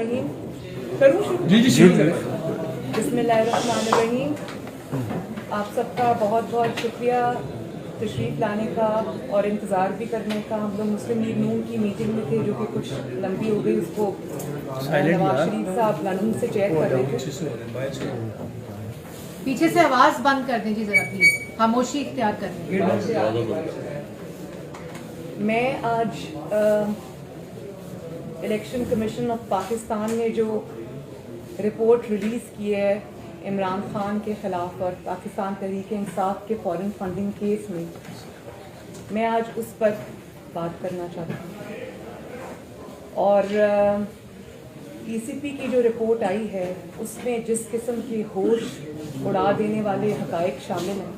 बिस्मिल्लाहिर्रहमानिर्रहीम। करूँ शुरू? जी बिस्मिल्लाहिर्रहमानिर्रहीम। आप सबका बहुत बहुत शुक्रिया तशरीफ़ लाने का और इंतज़ार भी करने का। हम लोग मुस्लिम लीग नून की मीटिंग में थे जो कि कुछ लंबी हो गई, उसको नवाज शरीफ साहब लंदन से चेयर कर रहे थे। पीछे से आवाज बंद कर दें जी जरा प्लीज, खामोशी इख्तियार कर दें। मैं आज इलेक्शन कमीशन ऑफ पाकिस्तान ने जो रिपोर्ट रिलीज़ की है इमरान खान के ख़िलाफ़ और पाकिस्तान तहरीक इंसाफ के फॉरेन फंडिंग केस में, मैं आज उस पर बात करना चाहती हूँ। और पीसीपी की जो रिपोर्ट आई है उसमें जिस किस्म के होश उड़ा देने वाले हक़ाइक़ शामिल हैं,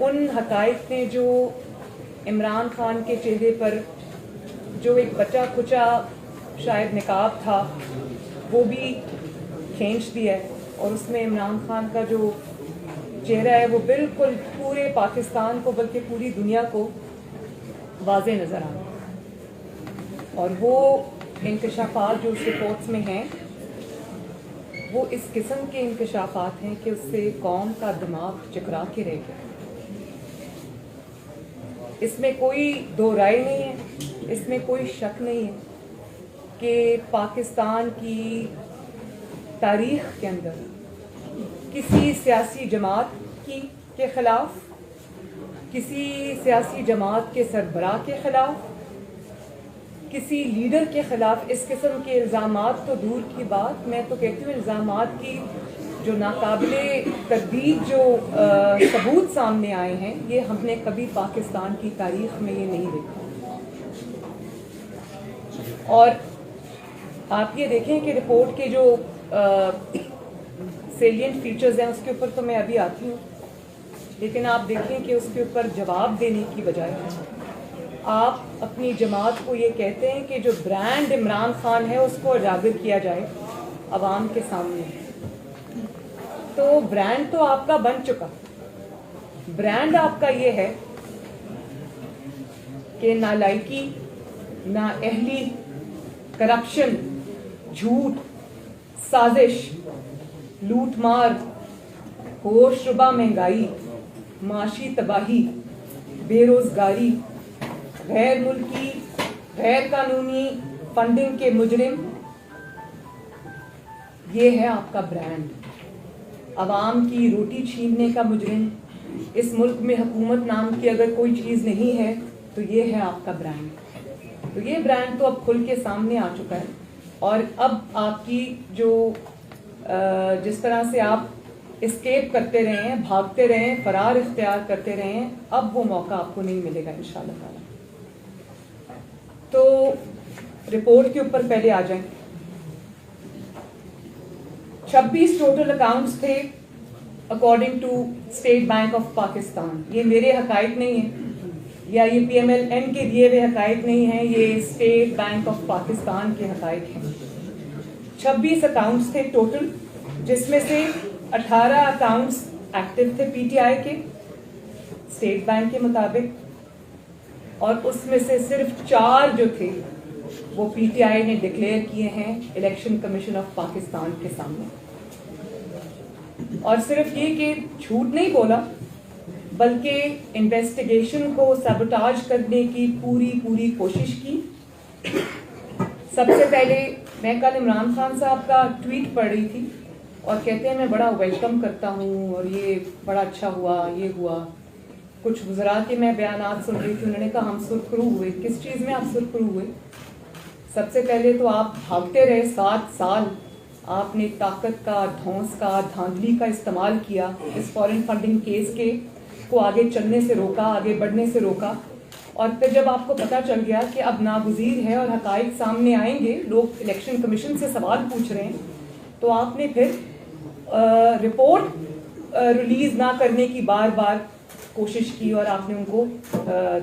उन हक़ाइक़ ने जो इमरान खान के चेहरे पर जो एक बचा खुचा शायद निकाब था वो भी खींच दिया है, और उसमें इमरान खान का जो चेहरा है वो बिल्कुल पूरे पाकिस्तान को बल्कि पूरी दुनिया को वाज़े नज़र आ रहा है। और वो इंकशाफात जो उस रिपोर्ट्स में हैं वो इस किस्म के इंकशाफात हैं कि उससे कौम का दिमाग चकरा के रह गया। इसमें कोई दो राय नहीं है, इसमें कोई शक नहीं है कि पाकिस्तान की तारीख के अंदर किसी सियासी जमात के ख़िलाफ़, किसी सियासी जमात के सरबराह के ख़िलाफ़, किसी लीडर के ख़िलाफ़ इस किस्म के इल्ज़ामात तो दूर की बात, मैं तो कहती हूँ इल्ज़ामात की जो नाकाबिले तस्दीक जो सबूत सामने आए हैं, ये हमने कभी पाकिस्तान की तारीख में ये नहीं देखा। और आप ये देखें कि रिपोर्ट के जो सेलिएंट फीचर्स हैं उसके ऊपर तो मैं अभी आती हूँ, लेकिन आप देखें कि उसके ऊपर जवाब देने की बजाय आप अपनी जमात को ये कहते हैं कि जो ब्रांड इमरान खान है उसको उजागर किया जाए अवाम के सामने। तो ब्रांड तो आपका बन चुका। ब्रांड आपका ये है कि नालायकी, नाअहली, करप्शन, झूठ, साजिश, लूटमार, होशरुबा महंगाई, माशी तबाही, बेरोजगारी, गैर मुल्की, गैर कानूनी फंडिंग के मुजरिम, ये है आपका ब्रांड। अवाम की रोटी छीनने का मुजरिम। इस मुल्क में हुकूमत नाम की अगर कोई चीज़ नहीं है तो ये है आपका ब्रांड। तो ये ब्रांड तो अब खुल के सामने आ चुका है। और अब आपकी जो जिस तरह से आप एस्केप करते रहे हैं, भागते रहे हैं, फरार इख्तियार करते रहे हैं, अब वो मौका आपको नहीं मिलेगा इंशाअल्लाह ताला। तो रिपोर्ट के ऊपर पहले आ जाएं। 26 टोटल अकाउंट्स थे according to State Bank of Pakistan. ये मेरे हकायक नहीं है या ये PMLN के दिए हुए हकायक नहीं है, ये स्टेट बैंक ऑफ पाकिस्तान के हकायक हैं। 26 अकाउंट्स थे टोटल, जिसमें से 18 अकाउंट्स एक्टिव थे PTI के स्टेट बैंक के मुताबिक, और उसमें से सिर्फ 4 जो थे वो PTI ने डिक्लेयर किए हैं इलेक्शन कमीशन ऑफ पाकिस्तान के सामने। और सिर्फ ये कि झूठ नहीं बोला, बल्कि इन्वेस्टिगेशन को सबोटाज करने की पूरी कोशिश की। सबसे पहले मैं कल इमरान खान साहब का ट्वीट पढ़ रही थी और कहते हैं मैं बड़ा वेलकम करता हूँ और ये बड़ा अच्छा हुआ, ये हुआ। कुछ वज़रा के मैं बयानात सुन रही थी, उन्होंने कहा हम सुरखरू हुए। किस चीज़ में आप सुरखरू हुए? सबसे पहले तो आप भागते रहे 7 साल, आपने ताकत का, धौंस का, धांधली का इस्तेमाल किया इस फॉरेन फंडिंग केस के को आगे चलने से रोका, आगे बढ़ने से रोका। और फिर जब आपको पता चल गया कि अब नागुज़ीर है और हकाइक सामने आएंगे, लोग इलेक्शन कमीशन से सवाल पूछ रहे हैं, तो आपने फिर रिपोर्ट रिलीज़ ना करने की बार बार कोशिश की और आपने उनको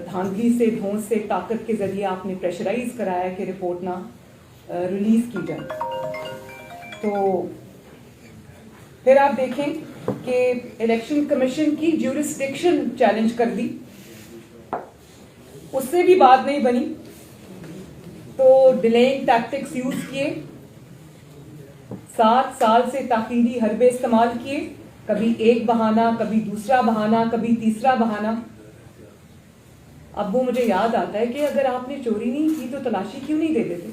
धांधली से, धौंस से, ताकत के ज़रिए आपने प्रेशराइज कराया कि रिपोर्ट ना रिलीज़ की जाए। तो फिर आप देखें कि इलेक्शन कमीशन की ज्यूरिसडिक्शन चैलेंज कर दी, उससे भी बात नहीं बनी। तो डिलेइंग टैक्टिक्स यूज किए, 7 साल से ताखीरी हरबे इस्तेमाल किए, कभी एक बहाना, कभी दूसरा बहाना, कभी तीसरा बहाना। अब वो मुझे याद आता है कि अगर आपने चोरी नहीं की तो तलाशी क्यों नहीं दे देते।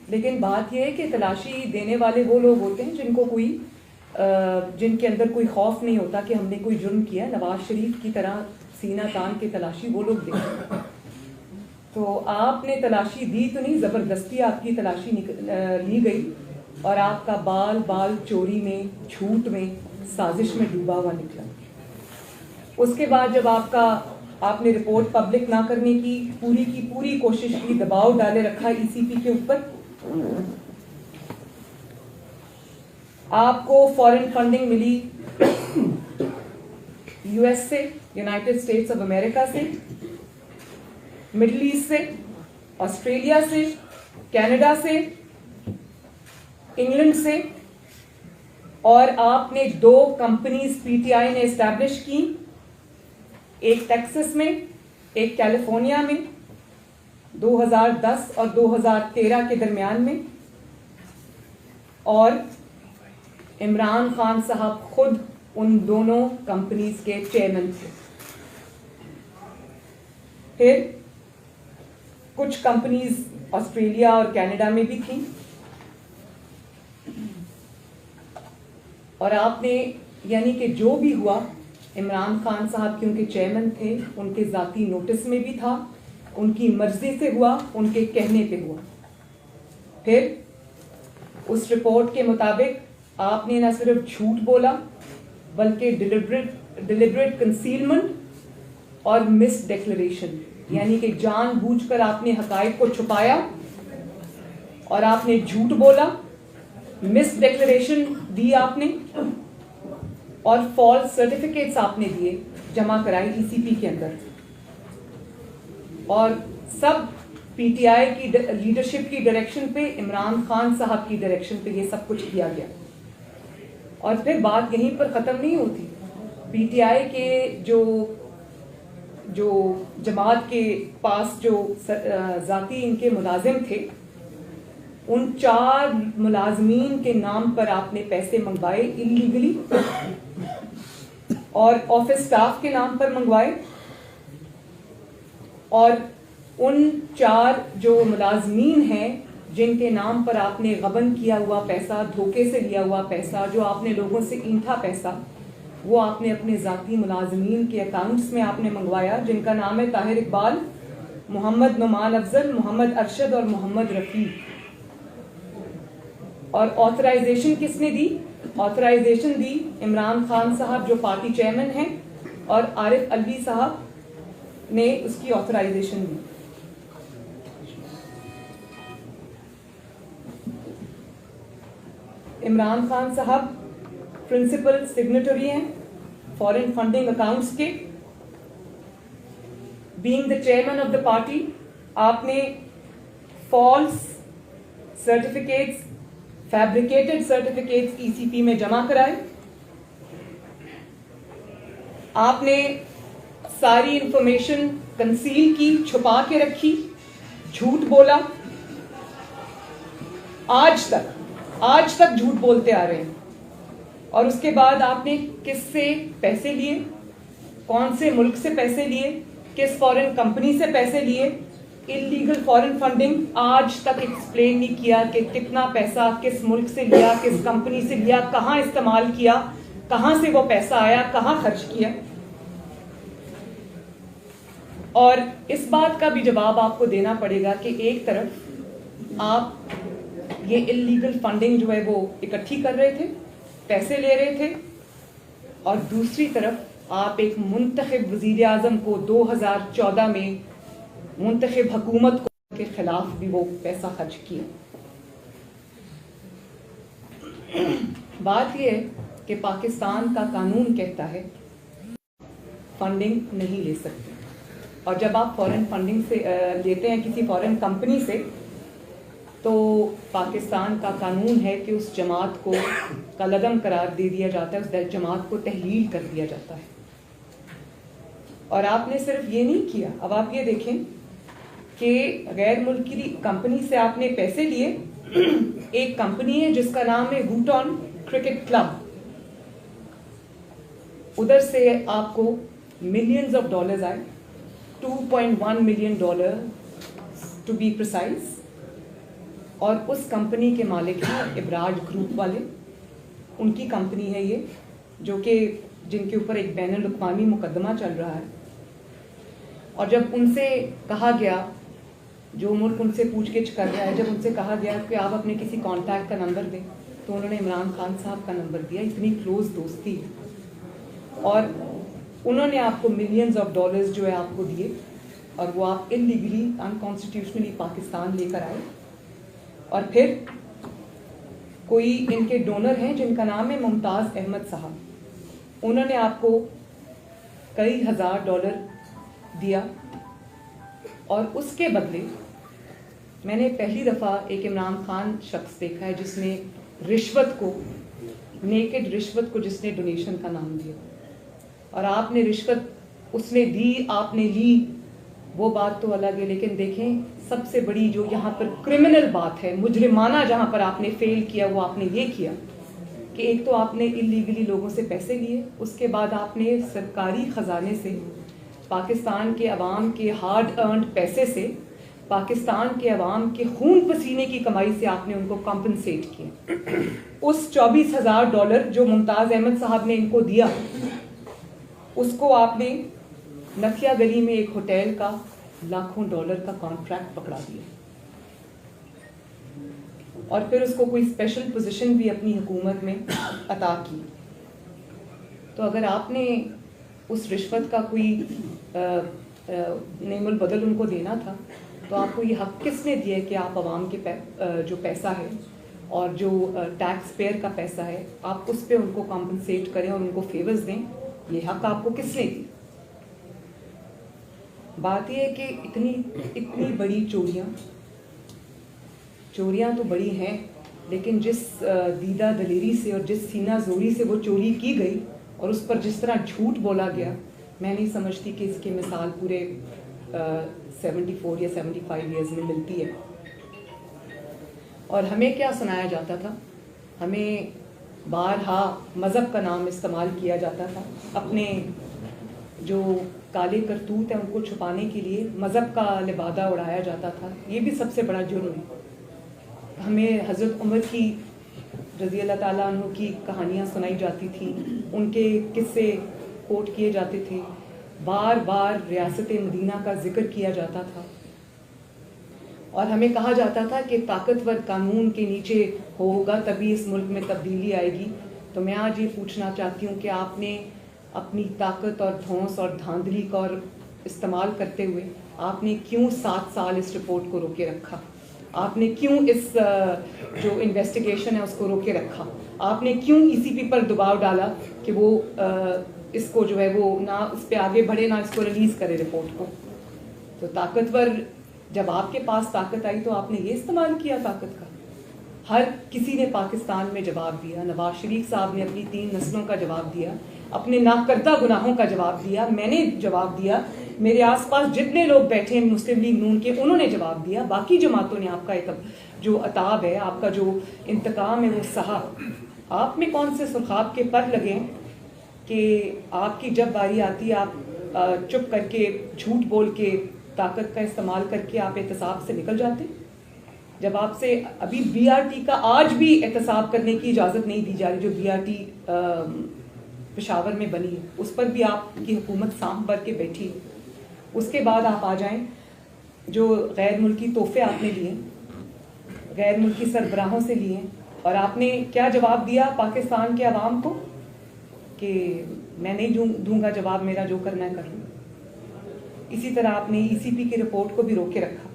लेकिन बात यह है कि तलाशी देने वाले वो लोग होते हैं जिनके अंदर कोई खौफ नहीं होता कि हमने कोई जुर्म किया। नवाज शरीफ की तरह सीना तान के तलाशी वो लोग देते हैं। तो आपने तलाशी दी तो नहीं, ज़बरदस्ती आपकी तलाशी ली गई और आपका बाल बाल चोरी में, झूठ में, साजिश में डूबा हुआ निकला। उसके बाद जब आपने रिपोर्ट पब्लिक ना करने की पूरी कोशिश की, दबाव डाले रखा ईसीपी के ऊपर, आपको फॉरेन फंडिंग मिली यूएस से, यूनाइटेड स्टेट्स ऑफ अमेरिका से, मिडिल ईस्ट से, ऑस्ट्रेलिया से, कनाडा से, इंग्लैंड से, और आपने 2 कंपनीज पीटीआई ने एस्टैब्लिश की, एक टेक्सास में, एक कैलिफोर्निया में, 2010 और 2013 के दरमियान में। और इमरान खान साहब खुद उन दोनों कंपनीज के चेयरमैन थे। फिर कुछ कंपनीज ऑस्ट्रेलिया और कनाडा में भी थी। और आपने, यानी कि जो भी हुआ, इमरान खान साहब क्योंकि चेयरमैन थे, उनके जाती नोटिस में भी था, उनकी मर्जी से हुआ, उनके कहने पे हुआ। फिर उस रिपोर्ट के मुताबिक आपने न सिर्फ झूठ बोला बल्कि डिलिबरेट कंसीलमेंट और मिस डिक्लेरेशन, यानी कि जानबूझकर आपने हकायक को छुपाया और आपने झूठ बोला, मिस डिक्लेरेशन दी आपने, और फॉल्स सर्टिफिकेट्स आपने दिए, जमा कराई ईसीपी के अंदर। और सब पीटीआई की लीडरशिप की डायरेक्शन पे, इमरान खान साहब की डायरेक्शन पे ये सब कुछ किया गया। और फिर बात यहीं पर ख़त्म नहीं होती। पीटीआई के जो जमात के पास जो ज़ाती इनके मुलाजिम थे, उन 4 मुलाजमीन के नाम पर आपने पैसे मंगवाए इलीगली, और ऑफिस स्टाफ के नाम पर मंगवाए। और उन 4 जो मुलाजमीन हैं जिनके नाम पर आपने गबन किया हुआ पैसा, धोखे से लिया हुआ पैसा, जो आपने लोगों से ईंठा पैसा, वो आपने अपने ज़ाती मुलाजमीन के अकाउंट्स में आपने मंगवाया, जिनका नाम है ताहिर इकबाल, मोहम्मद नुमान अफजल, मोहम्मद अरशद और मोहम्मद रफ़ी। और ऑथराइजेशन किसने दी? ऑथराइजेशन दी इमरान खान साहब जो पार्टी चेयरमैन हैं, और आरिफ अलवी साहब ने उसकी ऑथराइजेशन दी। इमरान खान साहब प्रिंसिपल सिग्नेटरी हैं फॉरेन फंडिंग अकाउंट्स के। Being the chairman of the party, आपने false certificates, fabricated certificates ECP में जमा कराए। आपने सारी इंफॉर्मेशन कंसील की, छुपा के रखी, झूठ बोला। आज तक झूठ बोलते आ रहे हैं। और उसके बाद आपने किससे पैसे लिए, कौन से मुल्क से पैसे लिए, किस फॉरेन कंपनी से पैसे लिए, इलीगल फॉरेन फंडिंग आज तक एक्सप्लेन नहीं किया कि कितना पैसा किस मुल्क से लिया, किस कंपनी से लिया, कहां इस्तेमाल किया, कहां से वो पैसा आया, कहां खर्च किया। और इस बात का भी जवाब आपको देना पड़ेगा कि एक तरफ आप ये इलीगल फंडिंग जो है वो इकट्ठी कर रहे थे, पैसे ले रहे थे, और दूसरी तरफ आप एक मुंतखब वजीर आजम को 2014 में मुंतखब हुकूमत के खिलाफ भी वो पैसा खर्च किया। बात यह है कि पाकिस्तान का कानून कहता है फंडिंग नहीं ले सकते, और जब आप फॉरेन फंडिंग से लेते हैं किसी फॉरेन कंपनी से, तो पाकिस्तान का कानून है कि उस जमात को कलअदम करार दे दिया जाता है, उस जमात को तहलील कर दिया जाता है। और आपने सिर्फ ये नहीं किया, अब आप ये देखें कि गैर मुल्की कंपनी से आपने पैसे लिए। एक कंपनी है जिसका नाम है वूटन क्रिकेट क्लब, उधर से आपको मिलियंस ऑफ डॉलर्स आए, $2.1 मिलियन टू बी प्रिसाइज। और उस कंपनी के मालिक हैं इब्राज ग्रुप वाले, उनकी कंपनी है ये, जो कि जिनके ऊपर एक बैनुल अक़वामी मुकदमा चल रहा है। और जब उनसे कहा गया, जो मुल्क उनसे पूछगिछ कर रहा है, जब उनसे कहा गया कि आप अपने किसी कॉन्टैक्ट का नंबर दें, तो उन्होंने इमरान खान साहब का नंबर दिया। इतनी क्लोज दोस्ती है। और उन्होंने आपको मिलियंस ऑफ डॉलर्स जो है आपको दिए, और वो आप इलीगली अनकॉन्स्टिट्यूशनली पाकिस्तान लेकर आए। और फिर कोई इनके डोनर हैं जिनका नाम है मुमताज़ अहमद साहब, उन्होंने आपको कई हज़ार डॉलर दिया। और उसके बदले मैंने पहली दफ़ा एक इमरान खान शख्स देखा है जिसने रिश्वत को, नेकेड रिश्वत को, जिसने डोनेशन का नाम दिया। और आपने रिश्वत उसने दी, आपने ली, वो बात तो अलग है। लेकिन देखें, सबसे बड़ी जो यहाँ पर क्रिमिनल बात है, मुजरिमाना जहाँ पर आपने फेल किया, वो आपने ये किया कि एक तो आपने इलीगली लोगों से पैसे लिए, उसके बाद आपने सरकारी ख़जाने से, पाकिस्तान के अवाम के हार्ड अर्नड पैसे से, पाकिस्तान के अवाम के खून पसीने की कमाई से आपने उनको कॉम्पनसेट किया। उस $24,000 जो मुमताज़ अहमद साहब ने इनको दिया, उसको आपने नथिया गली में एक होटल का लाखों डॉलर का कॉन्ट्रैक्ट पकड़ा दिया। और फिर उसको कोई स्पेशल पोजीशन भी अपनी हुकूमत में अता की। तो अगर आपने उस रिश्वत का कोई नेमुल बदल उनको देना था, तो आपको ये हक किसने दिया कि आप आवाम के जो पैसा है और जो टैक्स पेयर का पैसा है, आप उस पर उनको कॉम्पनसेट करें और उनको फेवर्स दें? ये हक आपको किसने दी? बात यह है कि इतनी बड़ी चोरियां तो बड़ी हैं, लेकिन जिस दीदा दलेरी से और जिस सीना जोरी से वो चोरी की गई और उस पर जिस तरह झूठ बोला गया, मैं नहीं समझती कि इसकी मिसाल पूरे 74 या 75 ईयर्स में मिलती है। और हमें क्या सुनाया जाता था? हमें बारहा मज़हब का नाम इस्तेमाल किया जाता था, अपने जो काले करतूत हैं उनको छुपाने के लिए मज़हब का लिबादा उड़ाया जाता था। ये भी सबसे बड़ा जुर्म है। हमें हज़रत उमर की रज़ी अल्लाह ताला अन्हु की कहानियाँ सुनाई जाती थी, उनके किस्से कोट किए जाते थे, बार बार रियासत मदीना का जिक्र किया जाता था। और हमें कहा जाता था कि ताकतवर कानून के नीचे होगा तभी इस मुल्क में तब्दीली आएगी। तो मैं आज ये पूछना चाहती हूँ कि आपने अपनी ताकत और धौंस और धांधली का और इस्तेमाल करते हुए आपने क्यों 7 साल इस रिपोर्ट को रोके रखा? आपने क्यों इस जो इन्वेस्टिगेशन है उसको रोके रखा? आपने क्यों ईसीपी पर दबाव डाला कि वो इसको जो है वो ना उस पर आगे बढ़े, ना इसको रिलीज़ करे रिपोर्ट को? तो ताकतवर, जब आपके पास ताकत आई तो आपने ये इस्तेमाल किया ताकत का। हर किसी ने पाकिस्तान में जवाब दिया। नवाज शरीफ साहब ने अपनी 3 नस्लों का जवाब दिया, अपने नाकर्दा गुनाहों का जवाब दिया, मैंने जवाब दिया, मेरे आसपास जितने लोग बैठे हैं मुस्लिम लीग नून के, उन्होंने जवाब दिया। बाकी जमातों ने आपका एक जो अताब है, आपका जो इंतकाम है वो सहा। आप में कौन से सुरखाब के पर लगे कि आपकी जब बारी आती है आप चुप करके झूठ बोल के ताकत का इस्तेमाल करके आप एहतसाब से निकल जाते? जब आपसे अभी बीआरटी का आज भी एहतसाब करने की इजाज़त नहीं दी जा रही, जो बीआरटी पेशावर में बनी है, उस पर भी आपकी हुकूमत सांप भर के बैठी है। उसके बाद आप आ जाएं, जो गैर मुल्की तोहफे आपने लिए, गैर मुल्की सरबराहों से लिए, और आपने क्या जवाब दिया पाकिस्तान के अवाम को कि मैं नहीं दूंगा जवाब, मेरा जो करना है कर लूँ। इसी तरह आपने ईसीपी की रिपोर्ट को भी रोके रखा।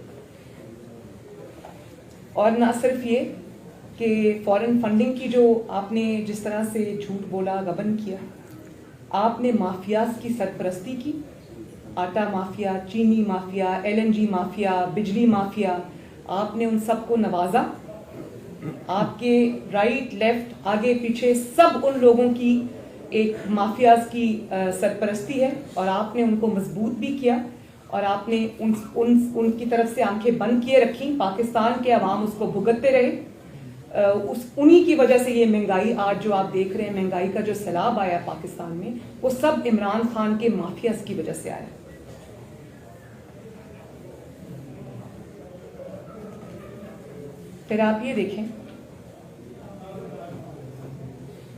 और ना सिर्फ ये कि फॉरेन फंडिंग की जो आपने जिस तरह से झूठ बोला, गबन किया, आपने माफियाज की सरपरस्ती की। आटा माफिया, चीनी माफिया, एलएनजी माफिया, बिजली माफिया, आपने उन सबको नवाजा। आपके राइट लेफ्ट आगे पीछे सब उन लोगों की एक माफियाज की सरपरस्ती है, और आपने उनको मजबूत भी किया। और आपने उनकी तरफ से आंखें बंद किए रखी, पाकिस्तान के अवाम उसको भुगतते रहे। उन्हीं की वजह से ये महंगाई आज जो आप देख रहे हैं, महंगाई का जो सैलाब आया पाकिस्तान में, वो सब इमरान खान के माफियाज की वजह से आया। फिर आप ये देखें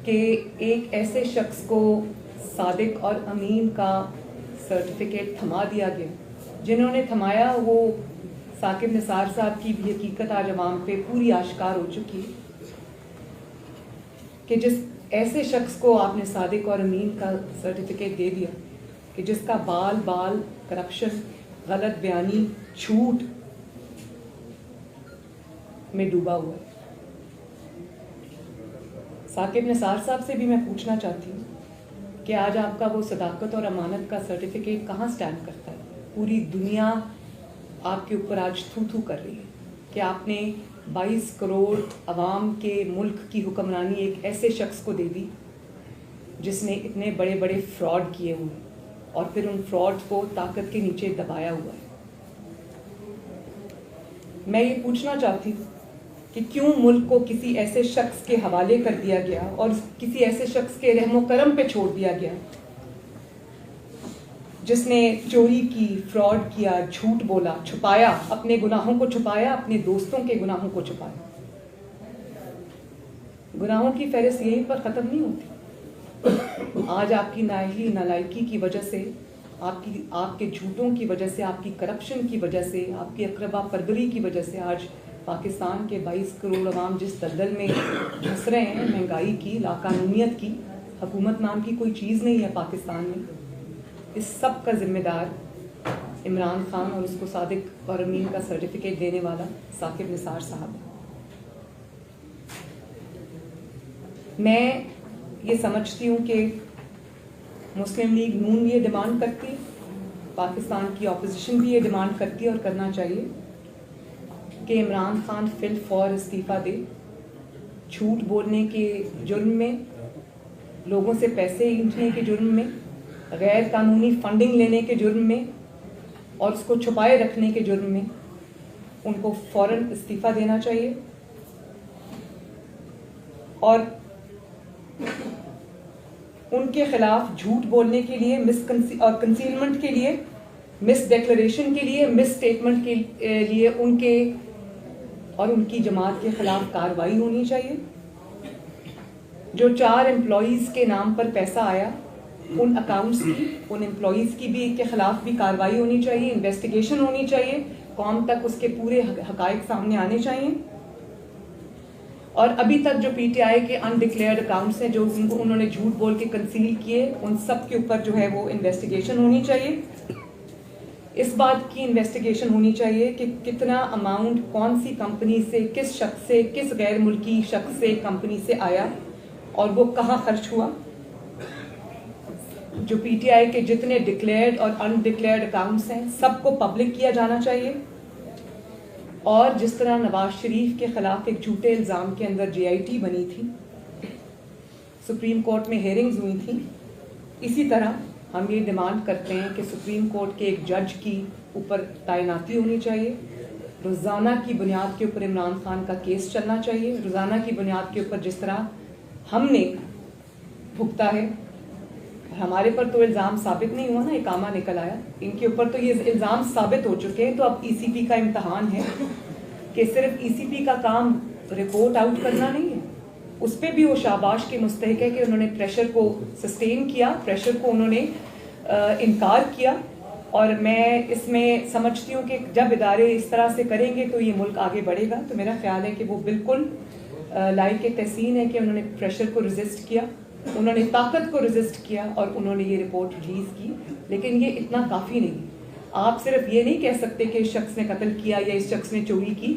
कि एक ऐसे शख्स को सादिक और अमीन का सर्टिफिकेट थमा दिया गया। जिन्होंने थमाया वो साकिब निसार साहब की भी हकीकत आज अवाम पे पूरी आश्कार हो चुकी है कि जिस ऐसे शख्स को आपने सादिक और अमीन का सर्टिफिकेट दे दिया कि जिसका बाल बाल करप्शन, गलत बयानी, झूठ में डूबा हुआ है। साकिब निसार साहब से भी मैं पूछना चाहती हूँ कि आज आपका वो सदाकत और अमानत का सर्टिफिकेट कहाँ स्टैंड करता है? पूरी दुनिया आपके ऊपर आज थू थू कर रही है कि आपने 22 करोड़ अवाम के मुल्क की हुक्मरानी एक ऐसे शख्स को दे दी जिसने इतने बड़े बड़े फ्रॉड किए हुए और फिर उन फ्रॉड को ताकत के नीचे दबाया हुआ है। मैं ये पूछना चाहती हूँ कि क्यों मुल्क को किसी ऐसे शख्स के हवाले कर दिया गया और किसी ऐसे शख्स के रहमो करम पे छोड़ दिया गया जिसने चोरी की, फ्रॉड किया, झूठ बोला, छुपाया, अपने गुनाहों को छुपाया, अपने दोस्तों के गुनाहों को छुपाया। गुनाहों की फहरिस्त यहीं पर ख़त्म नहीं होती। आज आपकी नालायकी की वजह से, आपके झूठों की वजह से, आपकी करप्शन की वजह से, आपकी अकरबा परवरी की वजह से आज पाकिस्तान के 22 करोड़ अवाम जिस दलदल में घुस रहे हैं, महंगाई की, लाकानूनियत की, हुकूमत नाम की कोई चीज़ नहीं है पाकिस्तान में। इस सब का जिम्मेदार इमरान खान और उसको सादिक और अमीन का सर्टिफिकेट देने वाला साकिब निसार साहब है। मैं ये समझती हूँ कि मुस्लिम लीग नून ये डिमांड करती है, पाकिस्तान की ऑपोजिशन भी ये डिमांड करती है और करना चाहिए कि इमरान खान फिल फॉर इस्तीफ़ा दे। झूठ बोलने के जुर्म में, लोगों से पैसे ऐंठने के जुर्म में, गैर कानूनी फंडिंग लेने के जुर्म में और उसको छुपाए रखने के जुर्म में उनको फौरन इस्तीफ़ा देना चाहिए। और उनके खिलाफ झूठ बोलने के लिए, कंसीलमेंट के लिए, मिस डिक्लेरेशन के लिए, मिस स्टेटमेंट के लिए उनके और उनकी जमात के खिलाफ कार्रवाई होनी चाहिए। जो 4 एम्प्लॉइज़ के नाम पर पैसा आया, उन अकाउंट्स की, उन एम्प्लॉइज़ की भी के खिलाफ भी कार्रवाई होनी चाहिए, इन्वेस्टिगेशन होनी चाहिए, कौम तक उसके पूरे हकायक सामने आने चाहिए। और अभी तक जो पीटीआई के अनडिक्लेयर्ड अकाउंट्स हैं जो उन्होंने झूठ बोल के कंसील किए, उन सब के ऊपर जो है वो इन्वेस्टिगेशन होनी चाहिए। इस बात की इन्वेस्टिगेशन होनी चाहिए कि कितना अमाउंट कौन सी कंपनी से, किस शख्स से, किस गैर मुल्की शख्स से, कंपनी से आया और वो कहाँ खर्च हुआ। जो पीटीआई के जितने डिक्लेयर्ड और अनडिक्लेयर्ड अकाउंट्स हैं सबको पब्लिक किया जाना चाहिए। और जिस तरह नवाज शरीफ के खिलाफ एक झूठे इल्ज़ाम के अंदर JIT बनी थी, सुप्रीम कोर्ट में हेयरिंग्स हुई थी, इसी तरह हम ये डिमांड करते हैं कि सुप्रीम कोर्ट के एक जज की ऊपर तैनाती होनी चाहिए। रोज़ाना की बुनियाद के ऊपर इमरान खान का केस चलना चाहिए। रोज़ाना की बुनियाद के ऊपर जिस तरह हमने भुगता है, हमारे पर तो इल्ज़ाम साबित नहीं हुआ ना, इकामा निकल आया, इनके ऊपर तो ये इल्ज़ाम साबित हो चुके हैं। तो अब ECP का इम्तहान है कि सिर्फ ECP का काम रिपोर्ट आउट करना नहीं है, उस पर भी वो शाबाश के मुस्तहिक है कि उन्होंने प्रेशर को सस्टेन किया, प्रेशर को उन्होंने इनकार किया। और मैं इसमें समझती हूँ कि जब इदारे इस तरह से करेंगे तो ये मुल्क आगे बढ़ेगा। तो मेरा ख्याल है कि वो बिल्कुल लायक तहसीन है कि उन्होंने प्रेशर को रेजिस्ट किया, उन्होंने ताकत को रेजिस्ट किया और उन्होंने ये रिपोर्ट रिलीज़ की। लेकिन ये इतना काफ़ी नहीं। आप सिर्फ ये नहीं कह सकते कि इस शख्स ने कत्ल किया या इस शख्स ने चोरी की।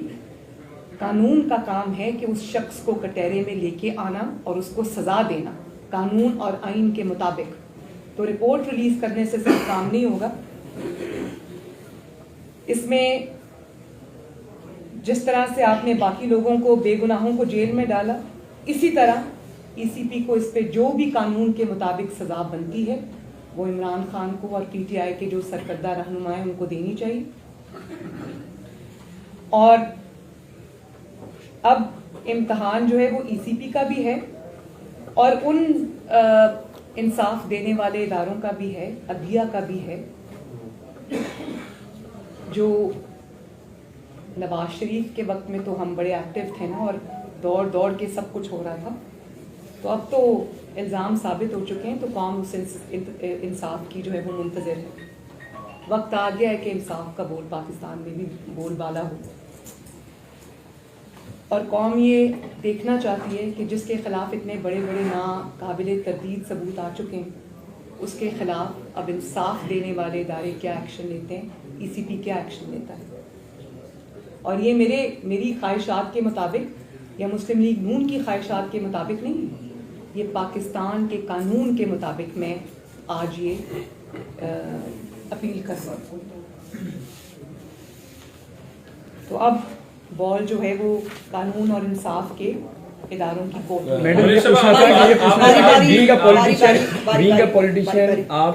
कानून का काम है कि उस शख्स को कटहरे में लेके आना और उसको सज़ा देना कानून और आइन के मुताबिक। तो रिपोर्ट रिलीज़ करने से सिर्फ काम नहीं होगा। इसमें जिस तरह से आपने बाकी लोगों को, बेगुनाहों को जेल में डाला, इसी तरह ECP को इस पे जो भी कानून के मुताबिक सज़ा बनती है वो इमरान खान को और पीटीआई के जो सरकर्दा रहनुमा हैं उनको देनी चाहिए। और अब इम्तहान जो है वो ईसीपी का भी है और उन इंसाफ देने वाले इदारों का भी है, अदलिया का भी है, जो नवाज शरीफ के वक्त में तो हम बड़े एक्टिव थे ना और दौड़ दौड़ के सब कुछ हो रहा था। तो अब तो इल्ज़ाम साबित हो चुके हैं, तो कौम उस इंसाफ की जो है वो मुंतज़िर है। वक्त आ गया है कि इंसाफ का बोल पाकिस्तान में भी बोलबाला हो और कौम ये देखना चाहती है कि जिसके खिलाफ इतने बड़े बड़े नाकाबिल तरदीद सबूत आ चुके हैं, उसके खिलाफ अब इंसाफ देने वाले इदारे क्या एक्शन लेते हैं, ईसीपी क्या एक्शन लेता है। और ये मेरी ख्वाहिशात के मुताबिक या मुस्लिम लीग नून की ख्वाहिशात के मुताबिक नहीं, ये पाकिस्तान के कानून के मुताबिक मैं आज ये अपील कर रहा हूँ। तो अब बॉल जो है वो कानून और इंसाफ के इदारों की कोर्ट में। मैडम, बीइंग अ पॉलिटिशियन आप